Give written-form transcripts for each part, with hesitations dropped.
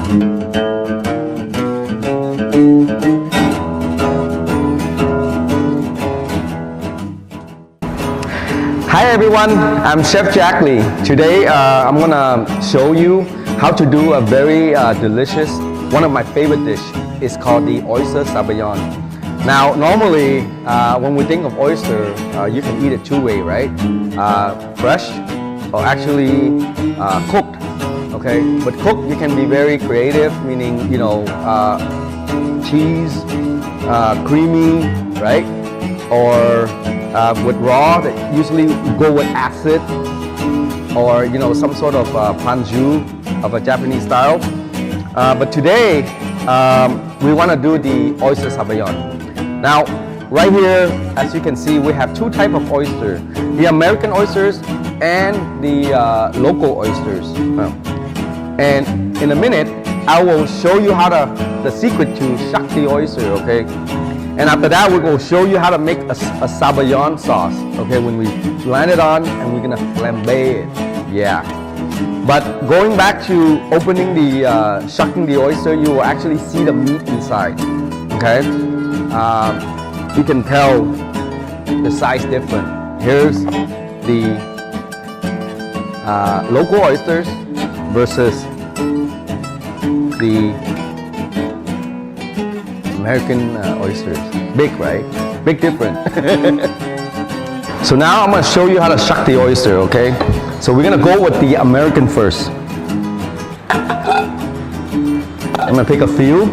Hi everyone, I'm Chef Jack Lee. Today I'm gonna show you how to do a very delicious, one of my favorite dish. It's called the oyster Saubayon. Now normally when we think of oyster, you can eat it two ways, right? Fresh or actually cooked, okay? But cooked you can be very creative, meaning cheese, creamy, right? Or with raw, that usually go with acid, or some sort of panju of a Japanese style. But today we want to do the oyster Saubayon. Now, right here, as you can see, we have two types of oyster: the American oysters and the local oysters. And in a minute, I will show you how the secret to shuck the oyster. Okay. And after that, we're going to show you how to make a Saubayon sauce, okay, when we blend it on and we're going to flambe it, yeah. But going back to opening the, shucking the oyster, you will actually see the meat inside, okay. You can tell the size different. Here's the local oysters versus the American oysters. Big, right? Big difference. So now I'm going to show you how to shuck the oyster, okay? So we're going to go with the American first. I'm going to pick a few.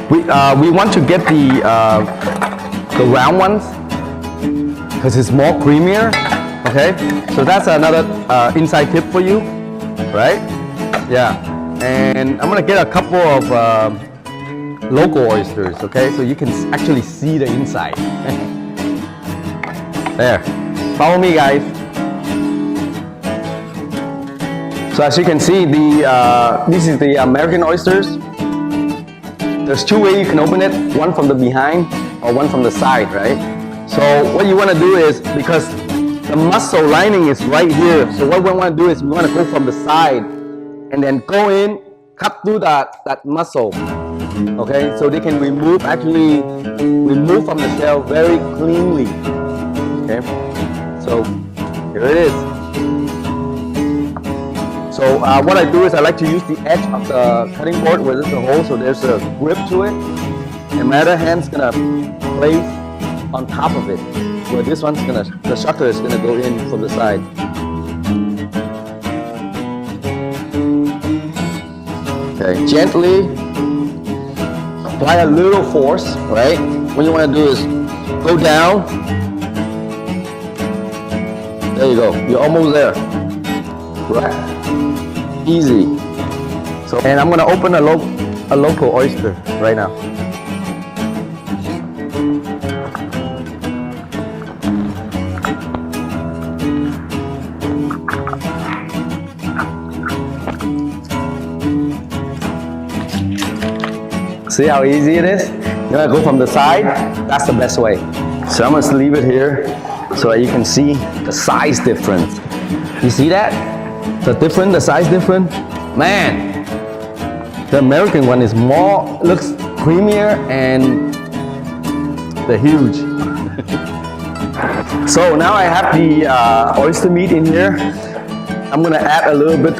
We want to get the round ones because it's more creamier, okay? So that's another inside tip for you, right? Yeah. And I'm going to get a couple of local oysters, okay, so you can actually see the inside. There, follow me, guys. So as you can see, this is the American oysters. There's two ways you can open it, one from the behind or one from the side, right? So what you want to do is, because the muscle lining is right here, so what we want to do is we want to go from the side and then go in, cut through that muscle. Okay, so they can remove from the shell very cleanly. Okay, so here it is. So what I do is I like to use the edge of the cutting board where there's a hole, so there's a grip to it, and my other hand's gonna place on top of it, where this one's the shucker is gonna go in from the side. Okay, gently apply a little force, right? What you want to do is go down. There you go. You're almost there. Right. Easy. So, and I'm going to open a local oyster right now. See how easy it is? You're gonna go from the side, that's the best way. So I'm gonna leave it here so that you can see the size difference. You see that? The size different? Man, the American one is looks creamier and they're huge. So now I have the oyster meat in here. I'm gonna add a little bit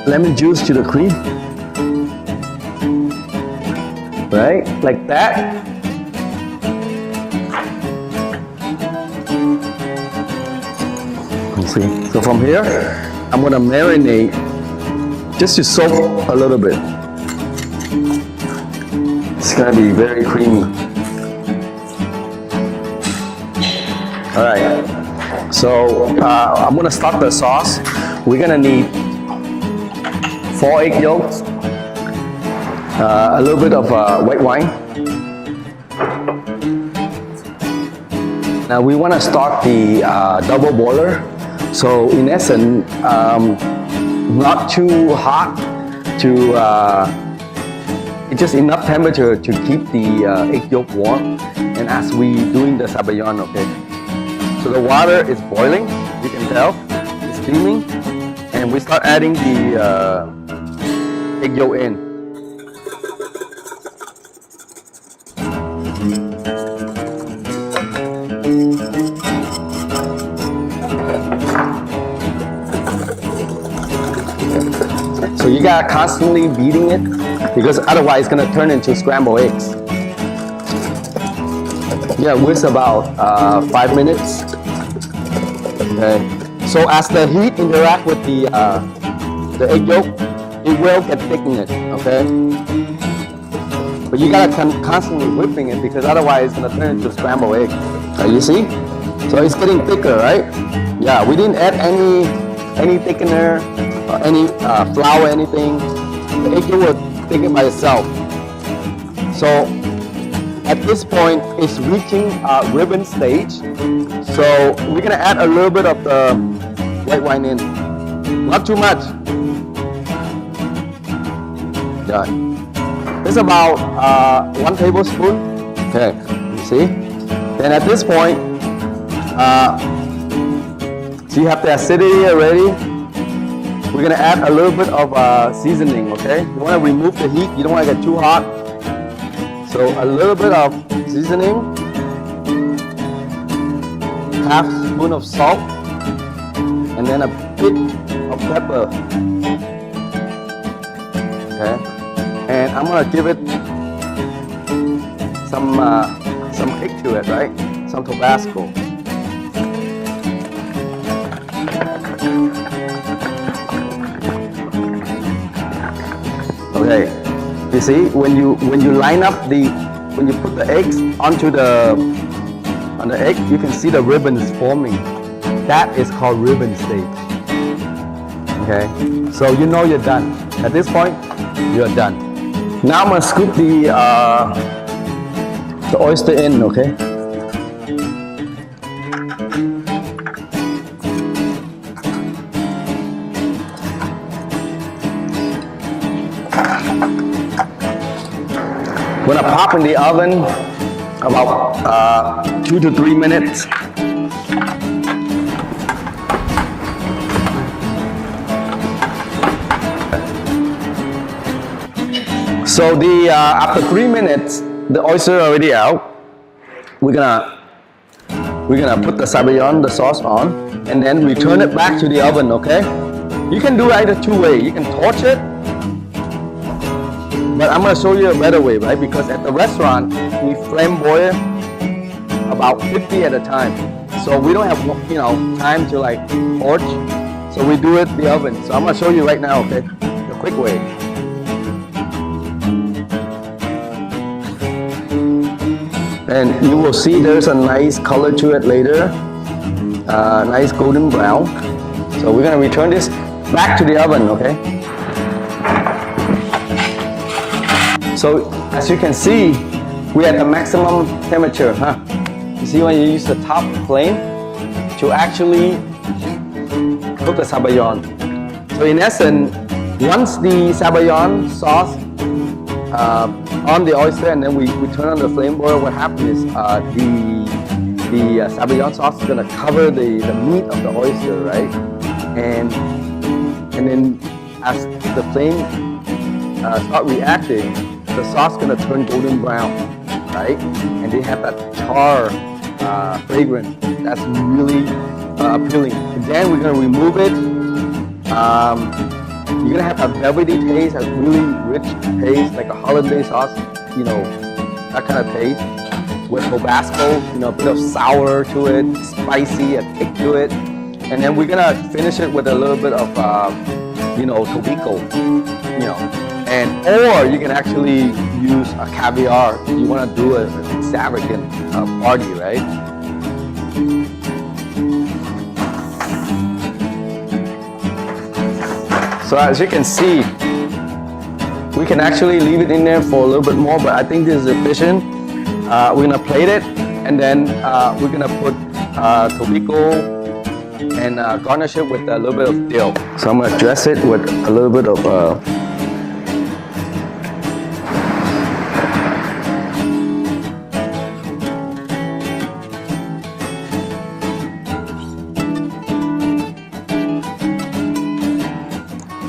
lemon juice to the cream. Right, like that. You see. So from here, I'm gonna marinate just to soak a little bit. It's gonna be very creamy. All right. So I'm gonna start the sauce. We're gonna need 4 egg yolks. A little bit of white wine. Now we want to start the double boiler. So in essence, not too hot to, it's just enough temperature to keep the egg yolk warm. And as we doing the Saubayon, okay. So the water is boiling, you can tell, it's steaming. And we start adding the egg yolk in. So you gotta constantly beating it because otherwise it's gonna turn into scrambled eggs. Yeah, whisk about 5 minutes. Okay. So as the heat interact with the egg yolk, it will get thickened. Okay. But you gotta constantly whipping it because otherwise it's gonna turn into scrambled egg. You see? So it's getting thicker, right? Yeah. We didn't add any thickener or any flour, anything. The egg yolk will thicken by itself. So at this point, it's reaching ribbon stage. So we're gonna add a little bit of the white wine in, not too much. Yeah, it's about 1 tablespoon. Okay, you see. Then at this point, so you have the acidity already. We're gonna add a little bit of seasoning. Okay, you want to remove the heat. You don't want to get too hot. So a little bit of seasoning, half spoon of salt, and then a bit of pepper. Okay, and I'm gonna give it some kick to it, right? Some Tabasco. Okay. You see, when you line up when you put the eggs on the egg, you can see the ribbons forming. That is called ribbon stage. Okay, so you know you're done. At this point, you're done. Now I'm gonna scoop the oyster in. Okay. We're gonna pop in the oven about 2 to 3 minutes. So after 3 minutes, the oyster already out. We're gonna put the Saubayon, the sauce on, and then return it back to the oven. Okay? You can do either 2 ways. You can torch it. But I'm going to show you a better way, right? Because at the restaurant, we flame boil about 50 at a time. So we don't have, time to like torch. So we do it in the oven. So I'm going to show you right now, okay? The quick way. And you will see there's a nice color to it later. Nice golden brown. So we're going to return this back to the oven, okay? So as you can see, we're at the maximum temperature, huh? You see when you use the top flame to actually cook the Saubayon. So in essence, once the Saubayon sauce on the oyster and then we turn on the flame boil, what happens is the Saubayon sauce is gonna cover the meat of the oyster, right? And then as the flame start reacting, the sauce is gonna turn golden brown, right? And they have that char fragrance that's really appealing. And then we're gonna remove it. You're gonna have a velvety taste, a really rich taste, like a hollandaise sauce, that kind of taste. With Tabasco, a bit of sour to it, spicy, a kick to it. And then we're gonna finish it with a little bit of, tobacco, or you can actually use a caviar if you want to do an extravagant party, right? So as you can see, we can actually leave it in there for a little bit more, but I think this is efficient. We're gonna plate it, and then we're gonna put tobacco and garnish it with a little bit of dill. So I'm gonna dress it with a little bit of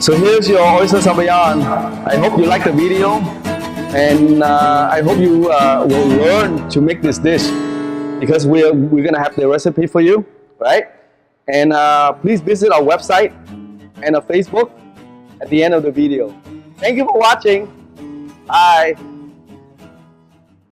So here's your oyster saubayon. I hope you like the video, and I hope you will learn to make this dish, because we're gonna have the recipe for you, right? And please visit our website and our Facebook at the end of the video. Thank you for watching. Bye.